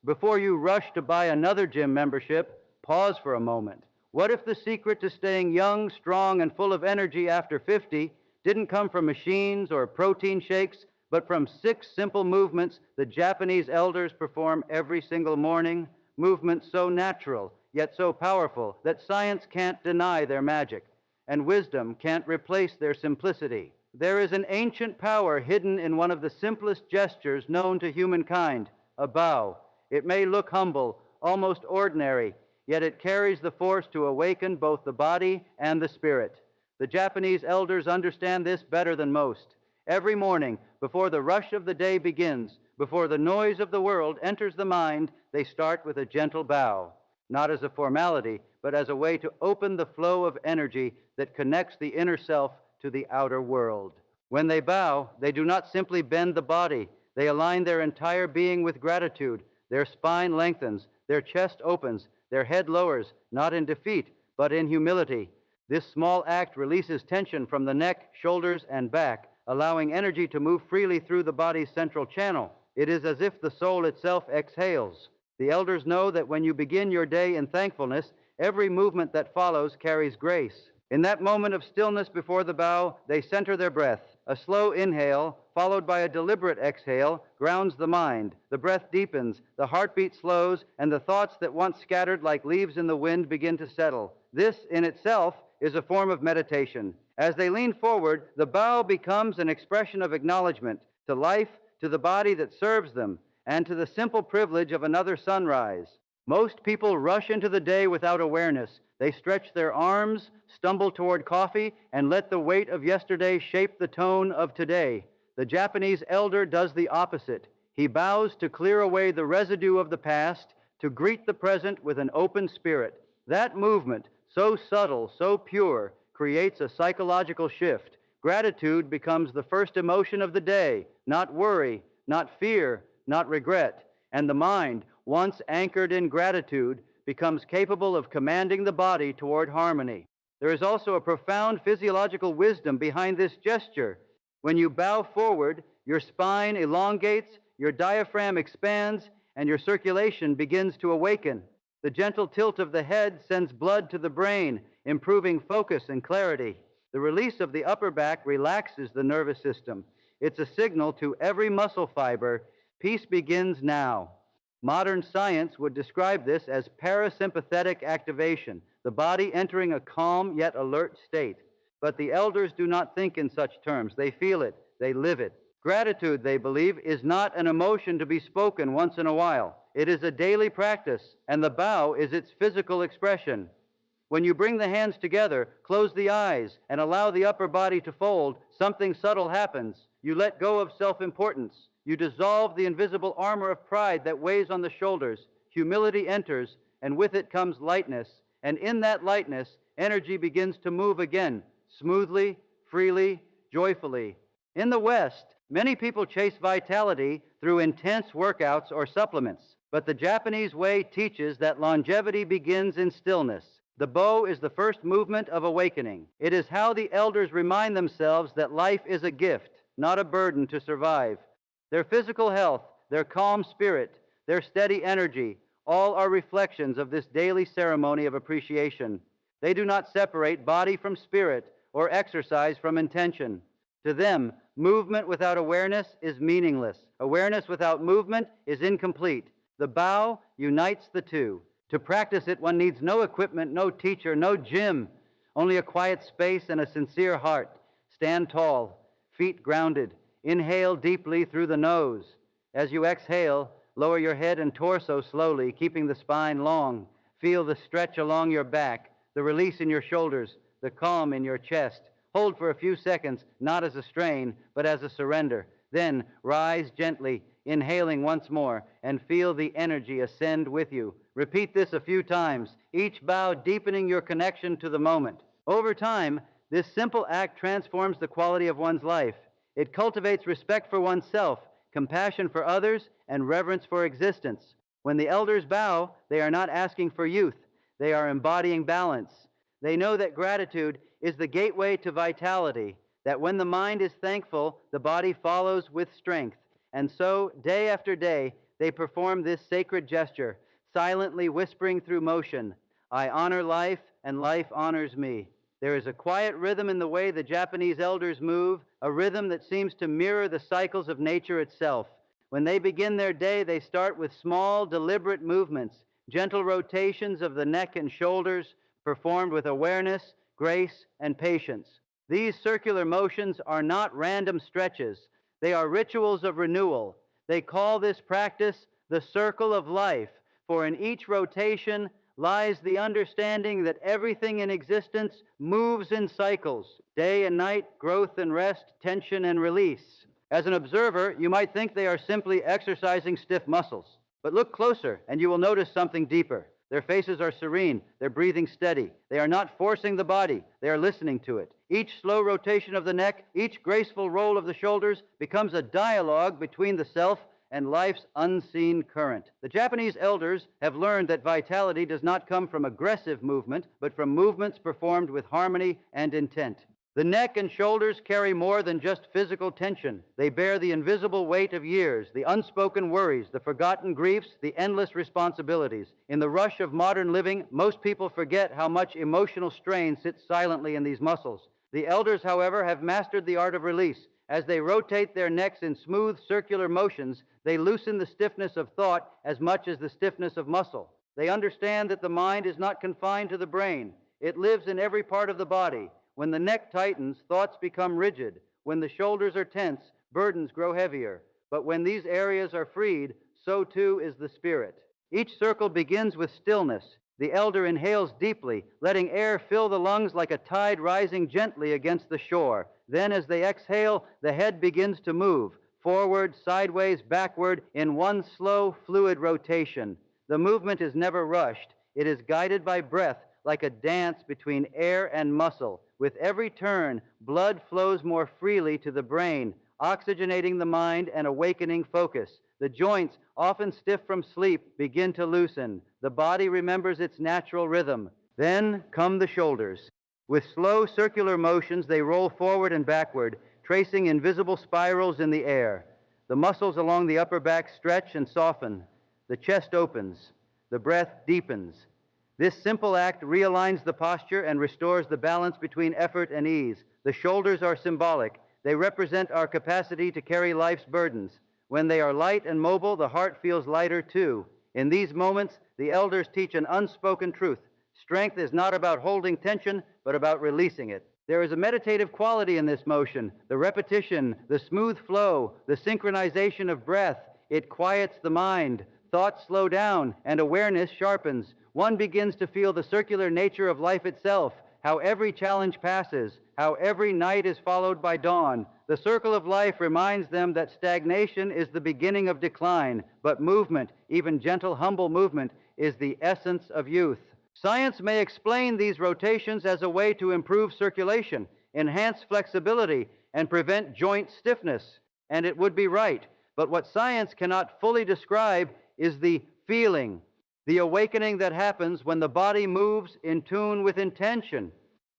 Before you rush to buy another gym membership, pause for a moment. What if the secret to staying young, strong, and full of energy after 50 didn't come from machines or protein shakes, but from 6 simple movements the Japanese elders perform every single morning? Movements so natural, yet so powerful, that science can't deny their magic, and wisdom can't replace their simplicity. There is an ancient power hidden in one of the simplest gestures known to humankind, a bow. It may look humble, almost ordinary, yet it carries the force to awaken both the body and the spirit. The Japanese elders understand this better than most. Every morning, before the rush of the day begins, before the noise of the world enters the mind, they start with a gentle bow, not as a formality, but as a way to open the flow of energy that connects the inner self to the outer world. When they bow, they do not simply bend the body, they align their entire being with gratitude. Their spine lengthens, their chest opens, their head lowers, not in defeat, but in humility. This small act releases tension from the neck, shoulders, and back, allowing energy to move freely through the body's central channel. It is as if the soul itself exhales. The elders know that when you begin your day in thankfulness, every movement that follows carries grace. In that moment of stillness before the bow, they center their breath. A slow inhale, followed by a deliberate exhale, grounds the mind. The breath deepens, the heartbeat slows, and the thoughts that once scattered like leaves in the wind begin to settle. This, in itself, is a form of meditation. As they lean forward, the bow becomes an expression of acknowledgement to life, to the body that serves them, and to the simple privilege of another sunrise. Most people rush into the day without awareness. They stretch their arms, stumble toward coffee, and let the weight of yesterday shape the tone of today. The Japanese elder does the opposite. He bows to clear away the residue of the past, to greet the present with an open spirit. That movement, so subtle, so pure, creates a psychological shift. Gratitude becomes the first emotion of the day, not worry, not fear, not regret. And the mind, once anchored in gratitude, becomes capable of commanding the body toward harmony. There is also a profound physiological wisdom behind this gesture. When you bow forward, your spine elongates, your diaphragm expands, and your circulation begins to awaken. The gentle tilt of the head sends blood to the brain, improving focus and clarity. The release of the upper back relaxes the nervous system. It's a signal to every muscle fiber, peace begins now. Modern science would describe this as parasympathetic activation, the body entering a calm yet alert state. But the elders do not think in such terms. They feel it, they live it. Gratitude, they believe, is not an emotion to be spoken once in a while. It is a daily practice, and the bow is its physical expression. When you bring the hands together, close the eyes, and allow the upper body to fold, something subtle happens. You let go of self-importance. You dissolve the invisible armor of pride that weighs on the shoulders. Humility enters, and with it comes lightness. And in that lightness, energy begins to move again, smoothly, freely, joyfully. In the West, many people chase vitality through intense workouts or supplements. But the Japanese way teaches that longevity begins in stillness. The bow is the first movement of awakening. It is how the elders remind themselves that life is a gift, not a burden to survive. Their physical health, their calm spirit, their steady energy, all are reflections of this daily ceremony of appreciation. They do not separate body from spirit or exercise from intention. To them, movement without awareness is meaningless. Awareness without movement is incomplete. The bow unites the two. To practice it, one needs no equipment, no teacher, no gym, only a quiet space and a sincere heart. Stand tall, feet grounded. Inhale deeply through the nose. As you exhale, lower your head and torso slowly, keeping the spine long. Feel the stretch along your back, the release in your shoulders, the calm in your chest. Hold for a few seconds, not as a strain, but as a surrender. Then rise gently, inhaling once more, and feel the energy ascend with you. Repeat this a few times, each bow deepening your connection to the moment. Over time, this simple act transforms the quality of one's life. It cultivates respect for oneself, compassion for others, and reverence for existence. When the elders bow, they are not asking for youth. They are embodying balance. They know that gratitude is the gateway to vitality, that when the mind is thankful, the body follows with strength. And so, day after day, they perform this sacred gesture, silently whispering through motion, I honor life, and life honors me. There is a quiet rhythm in the way the Japanese elders move, a rhythm that seems to mirror the cycles of nature itself. When they begin their day, they start with small, deliberate movements, gentle rotations of the neck and shoulders, performed with awareness, grace, and patience. These circular motions are not random stretches. They are rituals of renewal. They call this practice the circle of life, for in each rotation lies the understanding that everything in existence moves in cycles, day and night, growth and rest, tension and release. As an observer, you might think they are simply exercising stiff muscles. But look closer, and you will notice something deeper. Their faces are serene, their breathing steady. They are not forcing the body, they are listening to it. Each slow rotation of the neck, each graceful roll of the shoulders becomes a dialogue between the self and life's unseen current. The Japanese elders have learned that vitality does not come from aggressive movement, but from movements performed with harmony and intent. The neck and shoulders carry more than just physical tension. They bear the invisible weight of years, the unspoken worries, the forgotten griefs, the endless responsibilities. In the rush of modern living, most people forget how much emotional strain sits silently in these muscles. The elders, however, have mastered the art of release. As they rotate their necks in smooth circular motions, they loosen the stiffness of thought as much as the stiffness of muscle. They understand that the mind is not confined to the brain. It lives in every part of the body. When the neck tightens, thoughts become rigid. When the shoulders are tense, burdens grow heavier. But when these areas are freed, so too is the spirit. Each circle begins with stillness. The elder inhales deeply, letting air fill the lungs like a tide rising gently against the shore. Then, as they exhale, the head begins to move, forward, sideways, backward, in one slow, fluid rotation. The movement is never rushed. It is guided by breath, like a dance between air and muscle. With every turn, blood flows more freely to the brain, oxygenating the mind and awakening focus. The joints, often stiff from sleep, begin to loosen. The body remembers its natural rhythm. Then come the shoulders. With slow circular motions, they roll forward and backward, tracing invisible spirals in the air. The muscles along the upper back stretch and soften. The chest opens. The breath deepens. This simple act realigns the posture and restores the balance between effort and ease. The shoulders are symbolic. They represent our capacity to carry life's burdens. When they are light and mobile, the heart feels lighter too. In these moments, the elders teach an unspoken truth. Strength is not about holding tension, but about releasing it. There is a meditative quality in this motion. The repetition, the smooth flow, the synchronization of breath. It quiets the mind. Thoughts slow down and awareness sharpens. One begins to feel the circular nature of life itself, how every challenge passes, how every night is followed by dawn. The circle of life reminds them that stagnation is the beginning of decline, but movement, even gentle, humble movement, is the essence of youth. Science may explain these rotations as a way to improve circulation, enhance flexibility, and prevent joint stiffness, and it would be right. But what science cannot fully describe is the feeling, the awakening that happens when the body moves in tune with intention.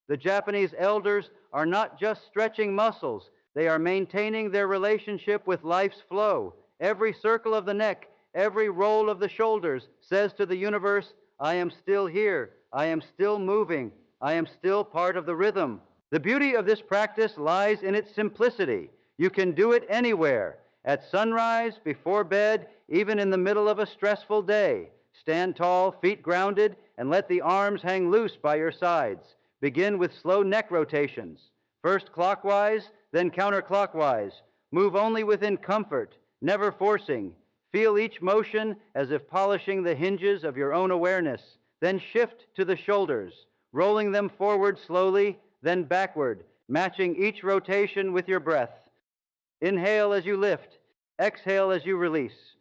The Japanese elders are not just stretching muscles, they are maintaining their relationship with life's flow. Every circle of the neck, every roll of the shoulders says to the universe, I am still here, I am still moving, I am still part of the rhythm. The beauty of this practice lies in its simplicity. You can do it anywhere, at sunrise, before bed, even in the middle of a stressful day. Stand tall, feet grounded, and let the arms hang loose by your sides. Begin with slow neck rotations. First clockwise, then counterclockwise. Move only within comfort, never forcing. Feel each motion as if polishing the hinges of your own awareness. Then shift to the shoulders, rolling them forward slowly, then backward, matching each rotation with your breath. Inhale as you lift, exhale as you release.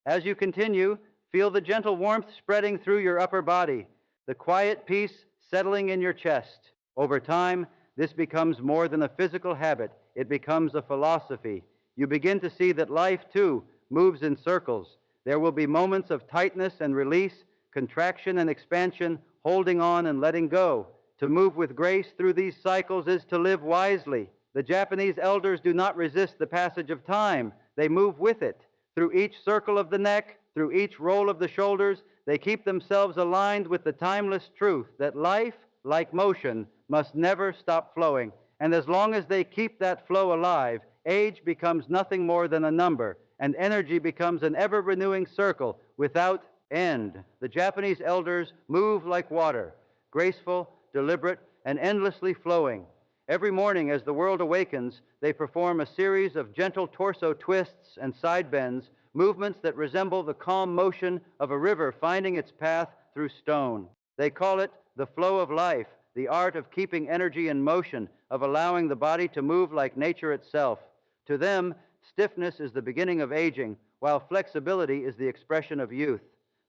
As you continue, feel the gentle warmth spreading through your upper body, the quiet peace settling in your chest. Over time, this becomes more than a physical habit. It becomes a philosophy. You begin to see that life, too, moves in circles. There will be moments of tightness and release, contraction and expansion, holding on and letting go. To move with grace through these cycles is to live wisely. The Japanese elders do not resist the passage of time. They move with it. Through each circle of the neck, through each roll of the shoulders, they keep themselves aligned with the timeless truth that life, like motion, must never stop flowing. And as long as they keep that flow alive, age becomes nothing more than a number, and energy becomes an ever-renewing circle without end. The Japanese elders move like water, graceful, deliberate, and endlessly flowing. Every morning as the world awakens, they perform a series of gentle torso twists and side bends, movements that resemble the calm motion of a river finding its path through stone. They call it the flow of life, the art of keeping energy in motion, of allowing the body to move like nature itself. To them, stiffness is the beginning of aging, while flexibility is the expression of youth.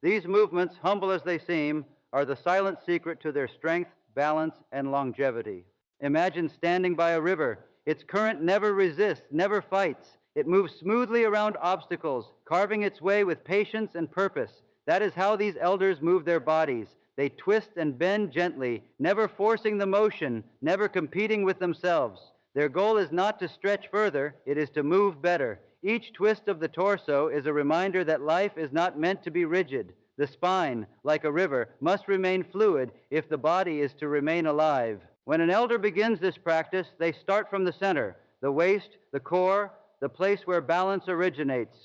These movements, humble as they seem, are the silent secret to their strength, balance, and longevity. Imagine standing by a river. Its current never resists, never fights. It moves smoothly around obstacles, carving its way with patience and purpose. That is how these elders move their bodies. They twist and bend gently, never forcing the motion, never competing with themselves. Their goal is not to stretch further, it is to move better. Each twist of the torso is a reminder that life is not meant to be rigid. The spine, like a river, must remain fluid if the body is to remain alive. When an elder begins this practice, they start from the center, the waist, the core, the place where balance originates.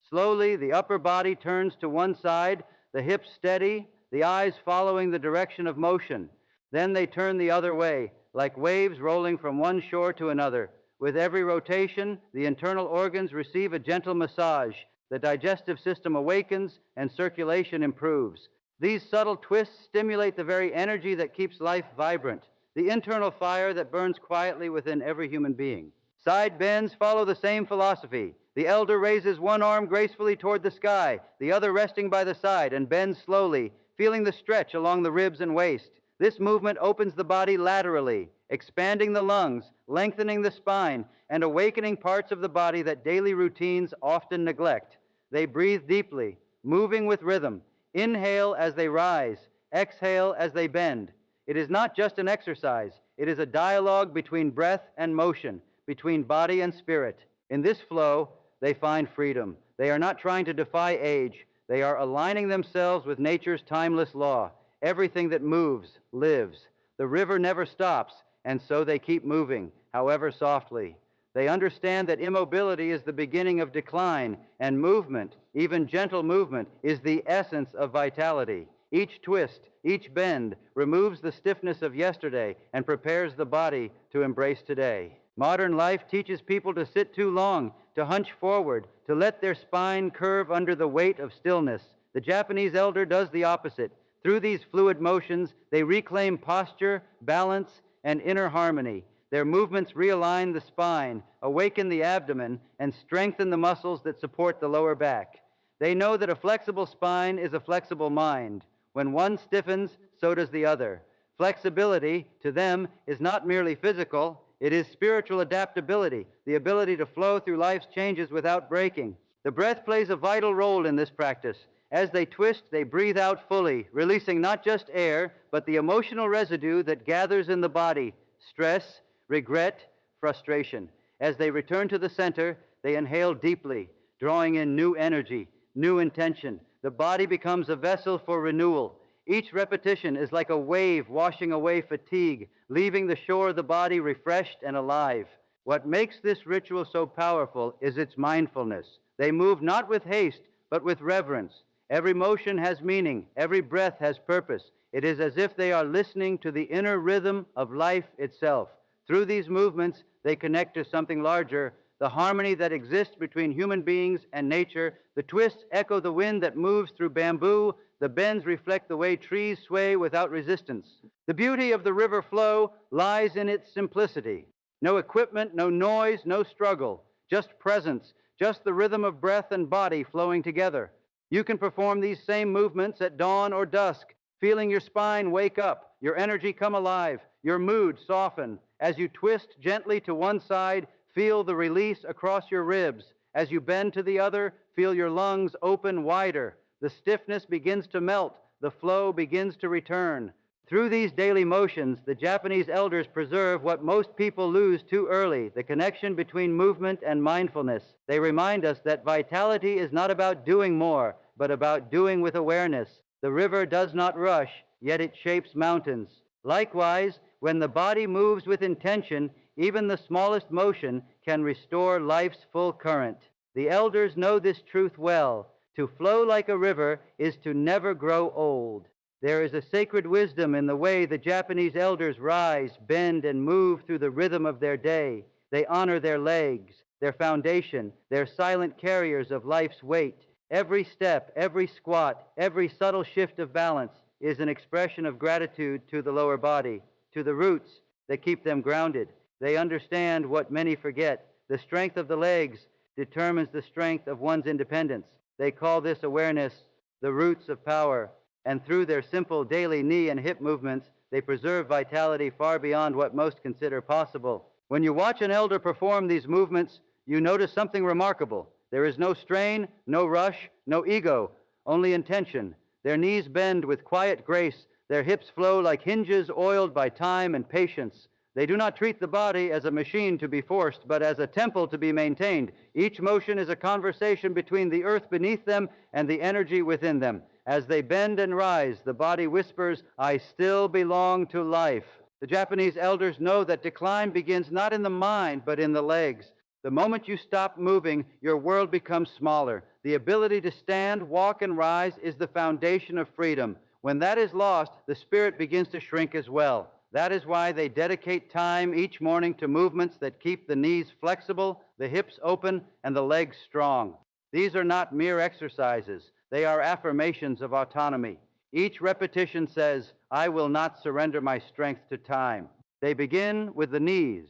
Slowly, the upper body turns to one side, the hips steady, the eyes following the direction of motion. Then they turn the other way, like waves rolling from one shore to another. With every rotation, the internal organs receive a gentle massage. The digestive system awakens and circulation improves. These subtle twists stimulate the very energy that keeps life vibrant, the internal fire that burns quietly within every human being. Side bends follow the same philosophy. The elder raises one arm gracefully toward the sky, the other resting by the side, and bends slowly, feeling the stretch along the ribs and waist. This movement opens the body laterally, expanding the lungs, lengthening the spine, and awakening parts of the body that daily routines often neglect. They breathe deeply, moving with rhythm. Inhale as they rise, exhale as they bend. It is not just an exercise, it is a dialogue between breath and motion, between body and spirit. In this flow, they find freedom. They are not trying to defy age. They are aligning themselves with nature's timeless law. Everything that moves, lives. The river never stops, and so they keep moving, however softly. They understand that immobility is the beginning of decline, and movement, even gentle movement, is the essence of vitality. Each twist, each bend, removes the stiffness of yesterday and prepares the body to embrace today. Modern life teaches people to sit too long, to hunch forward, to let their spine curve under the weight of stillness. The Japanese elder does the opposite. Through these fluid motions, they reclaim posture, balance, and inner harmony. Their movements realign the spine, awaken the abdomen, and strengthen the muscles that support the lower back. They know that a flexible spine is a flexible mind. When one stiffens, so does the other. Flexibility, to them, is not merely physical, it is spiritual adaptability, the ability to flow through life's changes without breaking. The breath plays a vital role in this practice. As they twist, they breathe out fully, releasing not just air, but the emotional residue that gathers in the body, stress, regret, frustration. As they return to the center, they inhale deeply, drawing in new energy, new intention. The body becomes a vessel for renewal. Each repetition is like a wave washing away fatigue, leaving the shore of the body refreshed and alive. What makes this ritual so powerful is its mindfulness. They move not with haste, but with reverence. Every motion has meaning. Every breath has purpose. It is as if they are listening to the inner rhythm of life itself. Through these movements, they connect to something larger, the harmony that exists between human beings and nature. The twists echo the wind that moves through bamboo. The bends reflect the way trees sway without resistance. The beauty of the river flow lies in its simplicity. No equipment, no noise, no struggle, just presence, just the rhythm of breath and body flowing together. You can perform these same movements at dawn or dusk, feeling your spine wake up, your energy come alive, your mood soften. As you twist gently to one side, feel the release across your ribs. As you bend to the other, feel your lungs open wider. The stiffness begins to melt. The flow begins to return. Through these daily motions, the Japanese elders preserve what most people lose too early, the connection between movement and mindfulness. They remind us that vitality is not about doing more, but about doing with awareness. The river does not rush, yet it shapes mountains. Likewise, when the body moves with intention, even the smallest motion can restore life's full current. The elders know this truth well. To flow like a river is to never grow old. There is a sacred wisdom in the way the Japanese elders rise, bend, and move through the rhythm of their day. They honor their legs, their foundation, their silent carriers of life's weight. Every step, every squat, every subtle shift of balance is an expression of gratitude to the lower body, to the roots that keep them grounded. They understand what many forget. The strength of the legs determines the strength of one's independence. They call this awareness the roots of power, and through their simple daily knee and hip movements, they preserve vitality far beyond what most consider possible. When you watch an elder perform these movements, you notice something remarkable. There is no strain, no rush, no ego, only intention. Their knees bend with quiet grace. Their hips flow like hinges oiled by time and patience. They do not treat the body as a machine to be forced, but as a temple to be maintained. Each motion is a conversation between the earth beneath them and the energy within them. As they bend and rise, the body whispers, "I still belong to life." The Japanese elders know that decline begins not in the mind, but in the legs. The moment you stop moving, your world becomes smaller. The ability to stand, walk, and rise is the foundation of freedom. When that is lost, the spirit begins to shrink as well. That is why they dedicate time each morning to movements that keep the knees flexible, the hips open, and the legs strong. These are not mere exercises. They are affirmations of autonomy. Each repetition says, "I will not surrender my strength to time." They begin with the knees.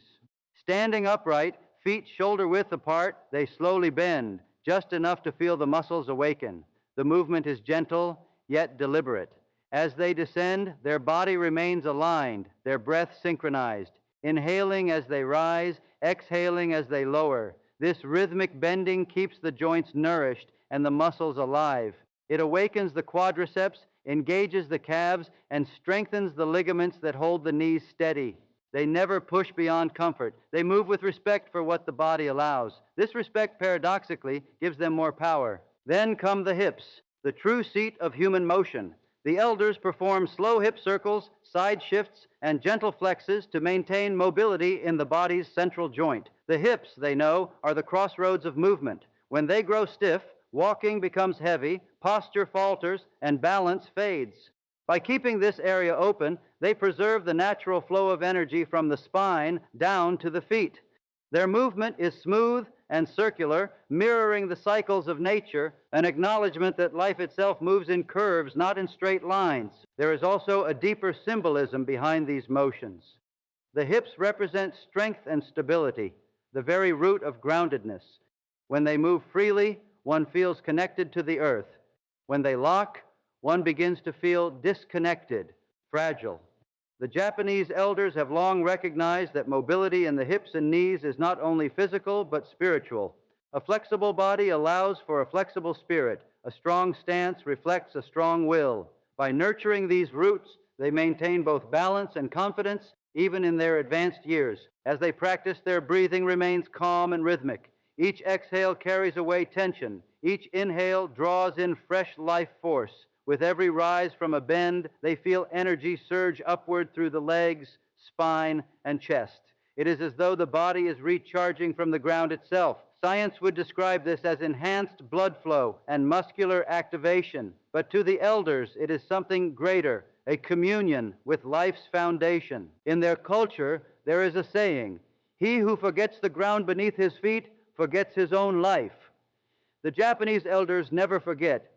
Standing upright, feet shoulder width apart, they slowly bend, just enough to feel the muscles awaken. The movement is gentle, yet deliberate. As they descend, their body remains aligned, their breath synchronized, inhaling as they rise, exhaling as they lower. This rhythmic bending keeps the joints nourished and the muscles alive. It awakens the quadriceps, engages the calves, and strengthens the ligaments that hold the knees steady. They never push beyond comfort. They move with respect for what the body allows. This respect, paradoxically, gives them more power. Then come the hips, the true seat of human motion. The elders perform slow hip circles, side shifts, and gentle flexes to maintain mobility in the body's central joint. The hips, they know, are the crossroads of movement. When they grow stiff, walking becomes heavy, posture falters, and balance fades. By keeping this area open, they preserve the natural flow of energy from the spine down to the feet. Their movement is smooth and circular, mirroring the cycles of nature, an acknowledgement that life itself moves in curves, not in straight lines. There is also a deeper symbolism behind these motions. The hips represent strength and stability, the very root of groundedness. When they move freely, one feels connected to the earth. When they lock, one begins to feel disconnected, fragile. The Japanese elders have long recognized that mobility in the hips and knees is not only physical but spiritual. A flexible body allows for a flexible spirit. A strong stance reflects a strong will. By nurturing these roots, they maintain both balance and confidence even in their advanced years. As they practice, their breathing remains calm and rhythmic. Each exhale carries away tension. Each inhale draws in fresh life force. With every rise from a bend, they feel energy surge upward through the legs, spine, and chest. It is as though the body is recharging from the ground itself. Science would describe this as enhanced blood flow and muscular activation. But to the elders, it is something greater, a communion with life's foundation. In their culture, there is a saying, "He who forgets the ground beneath his feet forgets his own life." The Japanese elders never forget.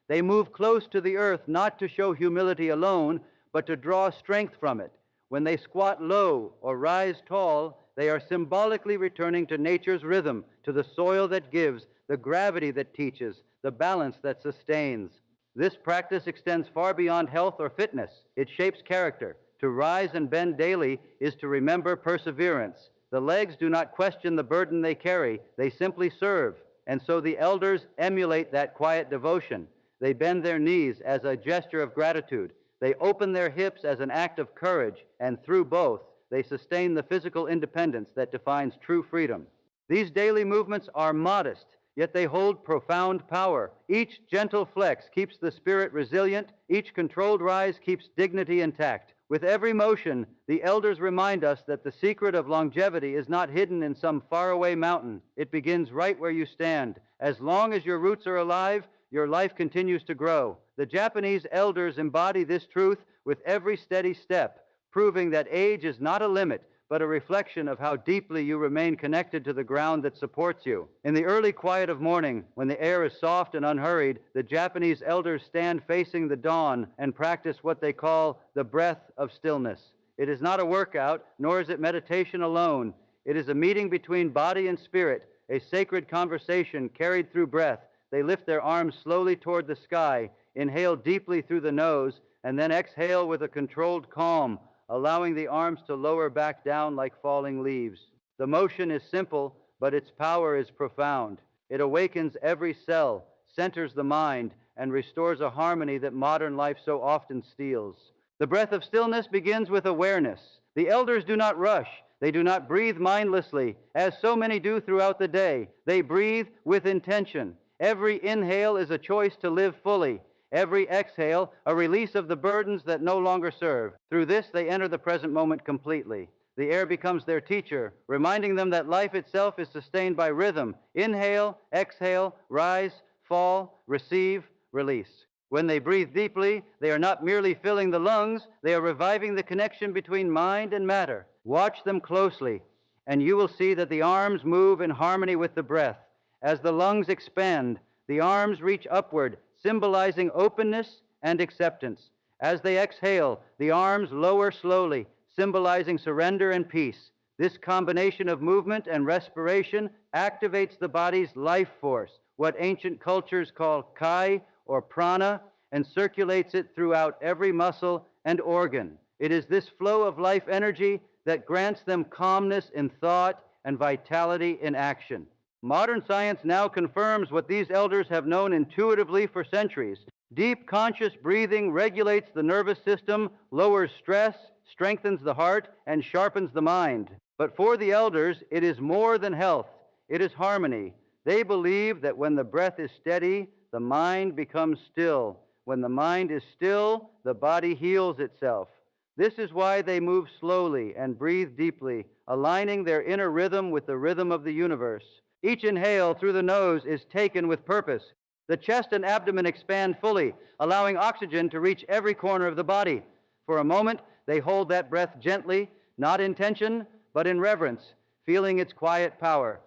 They move close to the earth not to show humility alone, but to draw strength from it. When they squat low or rise tall, they are symbolically returning to nature's rhythm, to the soil that gives, the gravity that teaches, the balance that sustains. This practice extends far beyond health or fitness. It shapes character. To rise and bend daily is to remember perseverance. The legs do not question the burden they carry, they simply serve. And so the elders emulate that quiet devotion. They bend their knees as a gesture of gratitude. They open their hips as an act of courage, and through both, they sustain the physical independence that defines true freedom. These daily movements are modest, yet they hold profound power. Each gentle flex keeps the spirit resilient, each controlled rise keeps dignity intact. With every motion, the elders remind us that the secret of longevity is not hidden in some faraway mountain. It begins right where you stand. As long as your roots are alive, your life continues to grow. The Japanese elders embody this truth with every steady step, proving that age is not a limit, but a reflection of how deeply you remain connected to the ground that supports you. In the early quiet of morning, when the air is soft and unhurried, the Japanese elders stand facing the dawn and practice what they call the breath of stillness. It is not a workout, nor is it meditation alone. It is a meeting between body and spirit, a sacred conversation carried through breath. They lift their arms slowly toward the sky, inhale deeply through the nose, and then exhale with a controlled calm, allowing the arms to lower back down like falling leaves. The motion is simple, but its power is profound. It awakens every cell, centers the mind, and restores a harmony that modern life so often steals. The breath of stillness begins with awareness. The elders do not rush. They do not breathe mindlessly, as so many do throughout the day. They breathe with intention. Every inhale is a choice to live fully. Every exhale, a release of the burdens that no longer serve. Through this, they enter the present moment completely. The air becomes their teacher, reminding them that life itself is sustained by rhythm. Inhale, exhale, rise, fall, receive, release. When they breathe deeply, they are not merely filling the lungs, they are reviving the connection between mind and matter. Watch them closely, and you will see that the arms move in harmony with the breath. As the lungs expand, the arms reach upward, symbolizing openness and acceptance. As they exhale, the arms lower slowly, symbolizing surrender and peace. This combination of movement and respiration activates the body's life force, what ancient cultures call kai or prana, and circulates it throughout every muscle and organ. It is this flow of life energy that grants them calmness in thought and vitality in action. Modern science now confirms what these elders have known intuitively for centuries. Deep conscious breathing regulates the nervous system, lowers stress, strengthens the heart, and sharpens the mind. But for the elders, it is more than health. It is harmony. They believe that when the breath is steady, the mind becomes still. When the mind is still, the body heals itself. This is why they move slowly and breathe deeply, aligning their inner rhythm with the rhythm of the universe. Each inhale through the nose is taken with purpose. The chest and abdomen expand fully, allowing oxygen to reach every corner of the body. For a moment, they hold that breath gently, not in tension, but in reverence, feeling its quiet power.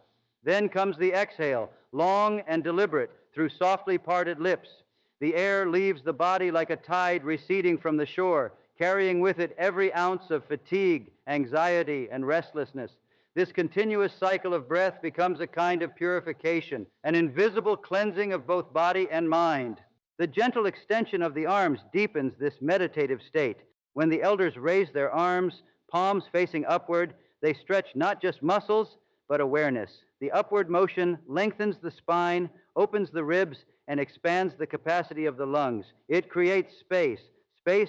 Then comes the exhale, long and deliberate, through softly parted lips. The air leaves the body like a tide receding from the shore, carrying with it every ounce of fatigue, anxiety, and restlessness. This continuous cycle of breath becomes a kind of purification, an invisible cleansing of both body and mind. The gentle extension of the arms deepens this meditative state. When the elders raise their arms, palms facing upward, they stretch not just muscles, but awareness. The upward motion lengthens the spine, opens the ribs, and expands the capacity of the lungs. It creates space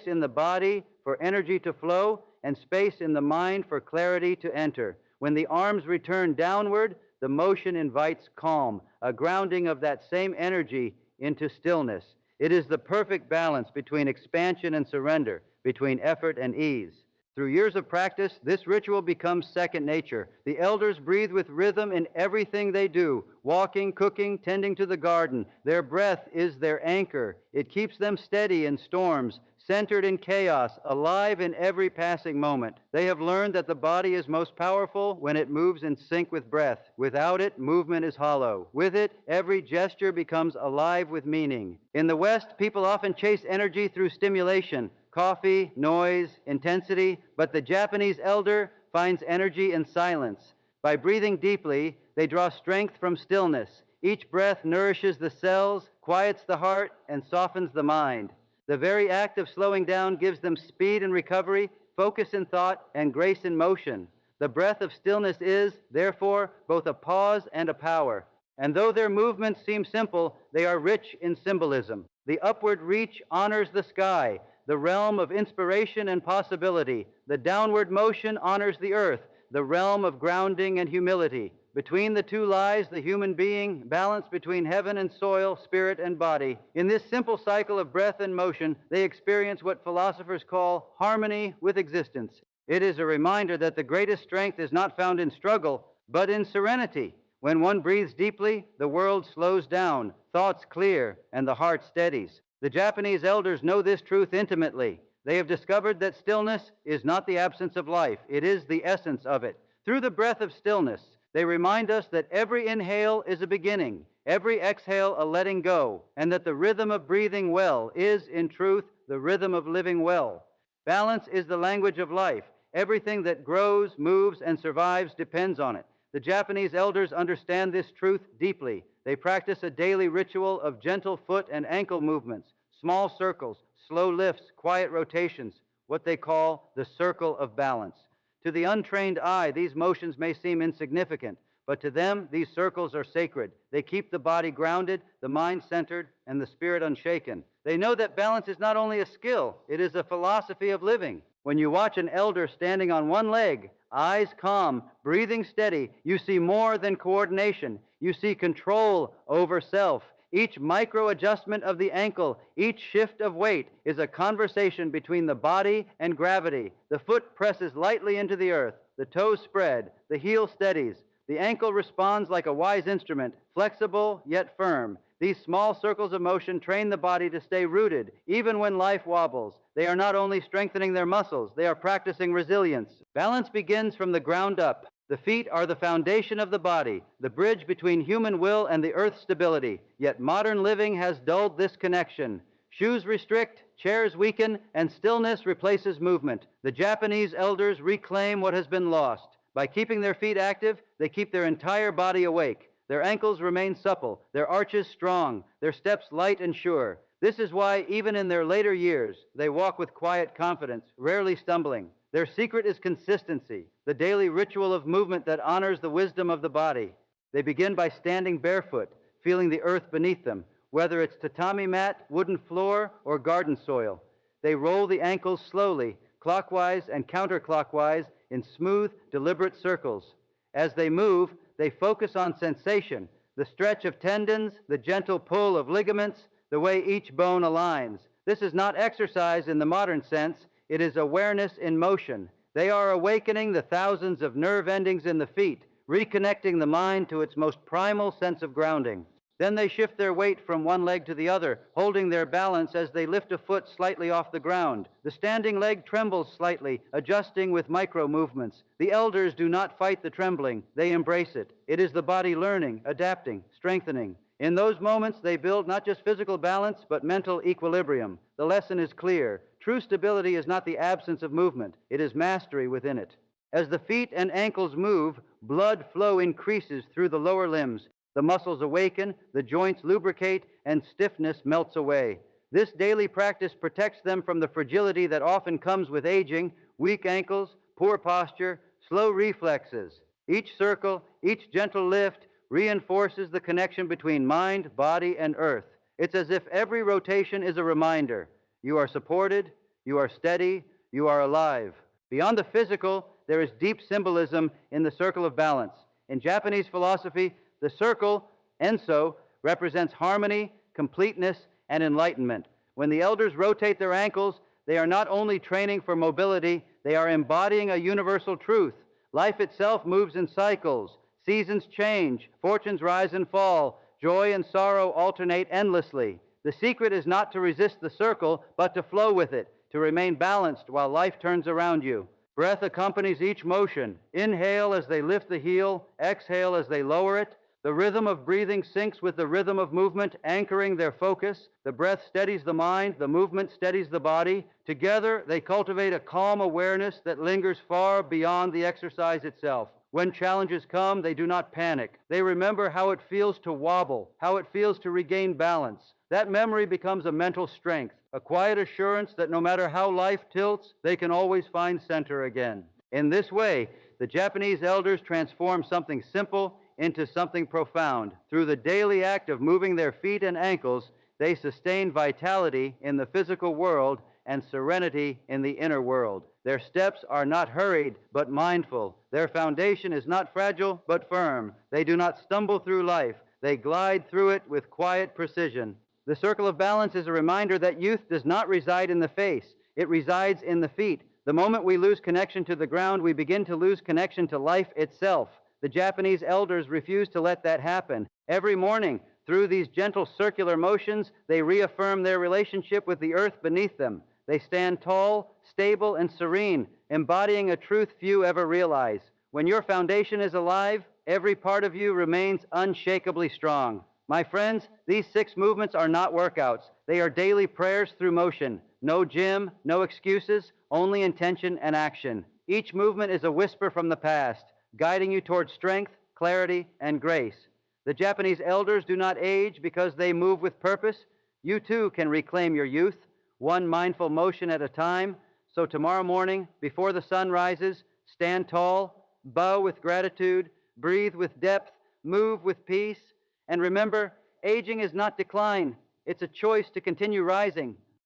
in the body for energy to flow, and space in the mind for clarity to enter. When the arms return downward, the motion invites calm, a grounding of that same energy into stillness. It is the perfect balance between expansion and surrender, between effort and ease. Through years of practice, this ritual becomes second nature. The elders breathe with rhythm in everything they do, walking, cooking, tending to the garden. Their breath is their anchor. It keeps them steady in storms, centered in chaos, alive in every passing moment. They have learned that the body is most powerful when it moves in sync with breath. Without it, movement is hollow. With it, every gesture becomes alive with meaning. In the West, people often chase energy through stimulation, coffee, noise, intensity, but the Japanese elder finds energy in silence. By breathing deeply, they draw strength from stillness. Each breath nourishes the cells, quiets the heart, and softens the mind. The very act of slowing down gives them speed in recovery, focus in thought, and grace in motion. The breath of stillness is, therefore, both a pause and a power. And though their movements seem simple, they are rich in symbolism. The upward reach honors the sky. the realm of inspiration and possibility. The downward motion honors the earth, the realm of grounding and humility. Between the two lies the human being, balance between heaven and soil, spirit and body. In this simple cycle of breath and motion, they experience what philosophers call harmony with existence. It is a reminder that the greatest strength is not found in struggle, but in serenity. When one breathes deeply, the world slows down, thoughts clear, and the heart steadies. The Japanese elders know this truth intimately. They have discovered that stillness is not the absence of life, it is the essence of it. Through the breath of stillness, they remind us that every inhale is a beginning, every exhale a letting go, and that the rhythm of breathing well is, in truth, the rhythm of living well. Balance is the language of life. Everything that grows, moves, and survives depends on it. The Japanese elders understand this truth deeply. They practice a daily ritual of gentle foot and ankle movements, small circles, slow lifts, quiet rotations, what they call the circle of balance. To the untrained eye, these motions may seem insignificant, but to them, these circles are sacred. They keep the body grounded, the mind centered, and the spirit unshaken. They know that balance is not only a skill, it is a philosophy of living. When you watch an elder standing on one leg, eyes calm, breathing steady, you see more than coordination. You see control over self. Each micro adjustment of the ankle, each shift of weight is a conversation between the body and gravity. The foot presses lightly into the earth, the toes spread, the heel steadies. The ankle responds like a wise instrument, flexible yet firm. These small circles of motion train the body to stay rooted, even when life wobbles. They are not only strengthening their muscles, they are practicing resilience. Balance begins from the ground up. The feet are the foundation of the body, the bridge between human will and the earth's stability. Yet modern living has dulled this connection. Shoes restrict, chairs weaken, and stillness replaces movement. The Japanese elders reclaim what has been lost. By keeping their feet active, they keep their entire body awake. Their ankles remain supple, their arches strong, their steps light and sure. This is why, even in their later years, they walk with quiet confidence, rarely stumbling. Their secret is consistency, the daily ritual of movement that honors the wisdom of the body. They begin by standing barefoot, feeling the earth beneath them, whether it's tatami mat, wooden floor, or garden soil. They roll the ankles slowly, clockwise and counterclockwise, in smooth, deliberate circles. As they move, they focus on sensation, the stretch of tendons, the gentle pull of ligaments, the way each bone aligns. This is not exercise in the modern sense, it is awareness in motion. They are awakening the thousands of nerve endings in the feet, reconnecting the mind to its most primal sense of grounding. Then they shift their weight from one leg to the other, holding their balance as they lift a foot slightly off the ground. The standing leg trembles slightly, adjusting with micro movements. The elders do not fight the trembling, they embrace it. It is the body learning, adapting, strengthening. In those moments, they build not just physical balance, but mental equilibrium. The lesson is clear. True stability is not the absence of movement, it is mastery within it. As the feet and ankles move, blood flow increases through the lower limbs. The muscles awaken, the joints lubricate, and stiffness melts away. This daily practice protects them from the fragility that often comes with aging, weak ankles, poor posture, slow reflexes. Each circle, each gentle lift reinforces the connection between mind, body, and earth. It's as if every rotation is a reminder. You are supported, you are steady, you are alive. Beyond the physical, there is deep symbolism in the circle of balance. In Japanese philosophy, the circle, enso, represents harmony, completeness, and enlightenment. When the elders rotate their ankles, they are not only training for mobility, they are embodying a universal truth. Life itself moves in cycles. Seasons change, fortunes rise and fall, joy and sorrow alternate endlessly. The secret is not to resist the circle, but to flow with it, to remain balanced while life turns around you. Breath accompanies each motion. Inhale as they lift the heel, exhale as they lower it. The rhythm of breathing syncs with the rhythm of movement, anchoring their focus. The breath steadies the mind, the movement steadies the body. Together, they cultivate a calm awareness that lingers far beyond the exercise itself. When challenges come, they do not panic. They remember how it feels to wobble, how it feels to regain balance. That memory becomes a mental strength, a quiet assurance that no matter how life tilts, they can always find center again. In this way, the Japanese elders transform something simple into something profound. Through the daily act of moving their feet and ankles, They sustain vitality in the physical world and serenity in the inner world. Their steps are not hurried, but mindful. Their foundation is not fragile, but firm. They do not stumble through life. They glide through it with quiet precision. The circle of balance is a reminder that youth does not reside in the face. It resides in the feet. The moment we lose connection to the ground, we begin to lose connection to life itself. The Japanese elders refused to let that happen. Every morning, through these gentle circular motions, they reaffirm their relationship with the earth beneath them. They stand tall, stable, and serene, embodying a truth few ever realize. When your foundation is alive, every part of you remains unshakably strong. My friends, these 6 movements are not workouts. They are daily prayers through motion. No gym, no excuses, only intention and action. Each movement is a whisper from the past, guiding you toward strength, clarity, and grace. The Japanese elders do not age because they move with purpose. You too can reclaim your youth, one mindful motion at a time. So tomorrow morning, before the sun rises, stand tall, bow with gratitude, breathe with depth, move with peace, and remember, aging is not decline. It's a choice to continue rising.